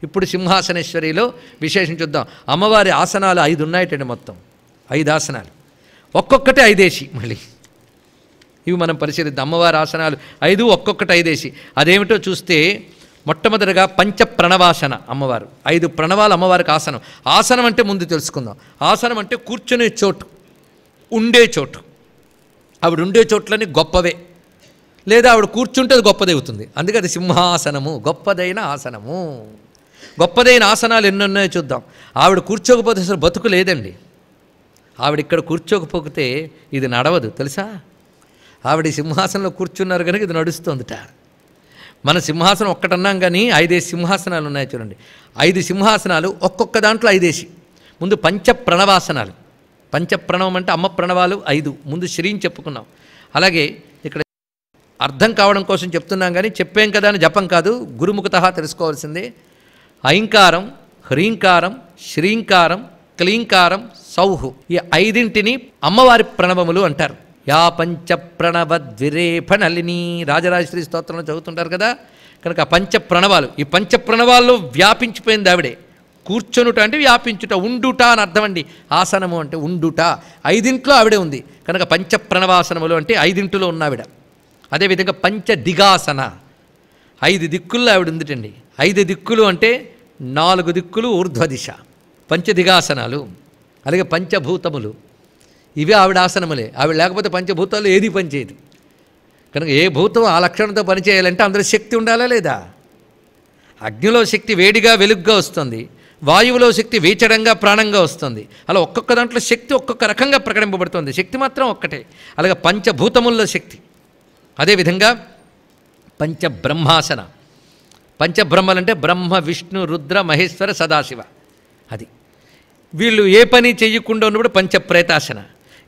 ఇప్పుడు సింహాసనేశ్వరిలో విశేషం చూద్దాం. అమ్మవారి ఆసనాలు 5 ఉన్నాయటండి, మొత్తం 5 ఆసనాలు, ఒక్కొక్కటి 5 మళ్ళీ ఇవి మనం పరిశీలిద్దాం. అమ్మవారి ఆసనాలు 5, ఒక్కొక్కటి 5. అదేమిటో చూస్తే మొట్టమొదటిగా పంచ ప్రణవాసన. అమ్మవారు 5 ప్రణవాలు అమ్మవారికి ఆసనం. ఆసనం అంటే ముందు తెలుసుకుందాం. ఆసనం అంటే కూర్చునే చోటు, ఉండే చోటు. ఆవిడ ఉండే చోట్లని గొప్పవే, లేదా ఆవిడ కూర్చుంటే అది గొప్పది అవుతుంది. అందుకే అది సింహాసనము, గొప్పదైన ఆసనము. గొప్పదైన ఆసనాలు ఎన్నున్నాయో చూద్దాం. ఆవిడ కూర్చోకపోతే అసలు బతుకు లేదండి. ఆవిడ ఇక్కడ కూర్చోకపోతే ఇది నడవదు తెలుసా. ఆవిడ సింహాసనంలో కూర్చున్నారు కనుక ఇది నడుస్తుందిట. మన సింహాసనం ఒక్కటన్నాం కానీ 5 సింహాసనాలు ఉన్నాయి చూడండి. 5 సింహాసనాలు, ఒక్కొక్క దాంట్లో 5. ముందు పంచ ప్రణవాసనాలు. పంచప్రణవం అంటే అమ్మ ప్రణవాలు 5. ముందు శ్రీని చెప్పుకున్నాం. అలాగే ఇక్కడ అర్థం కావడం కోసం చెప్తున్నాం కానీ చెప్పాం కదా అని జపం కాదు, గురుముఖతః తెలుసుకోవాల్సిందే. ఐంకారం, హ్రీంకారం, శ్రీంకారం, క్లీంకారం, సౌహు, ఈ 5ంటిని అమ్మవారి ప్రణవములు అంటారు. యా పంచ ప్రణవద్విరేఫణలిని రాజరాజశ్రీ స్తోత్రంలో చదువుతుంటారు కదా. కనుక పంచ ప్రణవాలు, ఈ పంచ ప్రణవాల్లో వ్యాపించిపోయింది ఆవిడే. కూర్చొనుట అంటే వ్యాపించుట, ఉండుట అని అర్థం అండి. ఆసనము అంటే ఉండుట. 5ంట్లో ఆవిడే ఉంది కనుక పంచ ప్రణవాసనములు అంటే 5ంటిలో ఉన్న ఆవిడ. అదేవిధంగా పంచ దిగాసన, 5 దిక్కుల్లో ఆవిడ ఉందిటండి. 5 దిక్కులు అంటే 4 దిక్కులు ఊర్ధ్వదిశ, పంచదిగాసనాలు. అలాగే పంచభూతములు, ఇవి ఆవిడ ఆసనములే. ఆవిడ లేకపోతే పంచభూతాలు ఏది పనిచేయదు. కనుక ఏ భూతం ఆ లక్షణంతో పనిచేయాలంటే అందులో శక్తి ఉండాలా లేదా. అగ్నిలో శక్తి వేడిగా వెలుగ్గా వస్తుంది, వాయువులో శక్తి వీచడంగా ప్రాణంగా వస్తుంది. అలా ఒక్కొక్క దాంట్లో శక్తి ఒక్కొక్క రకంగా ప్రకటింపబడుతుంది. శక్తి మాత్రం ఒక్కటే. అలాగే పంచభూతముల్లో శక్తి. అదేవిధంగా పంచబ్రహ్మాసన. పంచబ్రహ్మలంటే బ్రహ్మ, విష్ణు, రుద్ర, మహేశ్వర, సదాశివ. అది వీళ్ళు ఏ పని చేయకుండా ఉన్నప్పుడు పంచప్రేతాసన.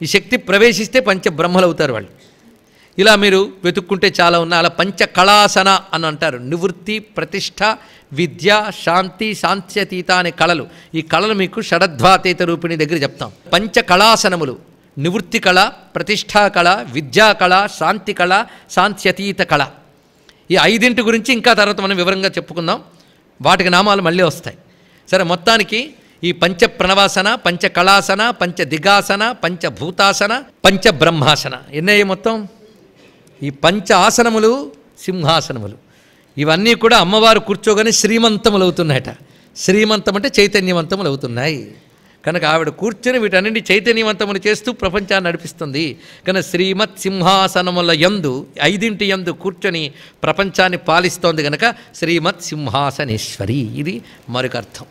ఈ శక్తి ప్రవేశిస్తే పంచబ్రహ్మలు అవుతారు వాళ్ళు. ఇలా మీరు వెతుక్కుంటే చాలా ఉన్నాయి. అలా పంచకళాసన అని అంటారు. నివృత్తి, ప్రతిష్ట, విద్య, శాంతి, శాంత్యతీత అనే కళలు. ఈ కళలు మీకు షడధ్వాతీత రూపిణి దగ్గర చెప్తాం. పంచకళాసనములు: నివృత్తి కళ, ప్రతిష్టా కళ, విద్యా కళ, శాంతి కళ, శాంత్యతీత కళ. ఈ 5ంటి గురించి ఇంకా తర్వాత మనం వివరంగా చెప్పుకుందాం. వాటికి నామాలు మళ్ళీ వస్తాయి. సరే, మొత్తానికి ఈ పంచ ప్రణవాసన, పంచకళాసన, పంచదిగాసన, పంచభూతాసన, పంచబ్రహ్మాసన ఎన్నయ్యే మొత్తం? ఈ పంచ ఆసనములు సింహాసనములు. ఇవన్నీ కూడా అమ్మవారు కూర్చోగానే శ్రీమంతములు అవుతున్నాయట. శ్రీమంతం అంటే చైతన్యవంతములు అవుతున్నాయి. కనుక ఆవిడ కూర్చొని వీటన్నింటి చైతన్యవంతములు చేస్తూ ప్రపంచాన్ని నడిపిస్తుంది. కనుక శ్రీమత్ సింహాసనముల యందు 5ంటి యందు కూర్చొని ప్రపంచాన్ని పాలిస్తోంది కనుక శ్రీమత్ సింహాసనేశ్వరి. ఇది మరొక అర్థం.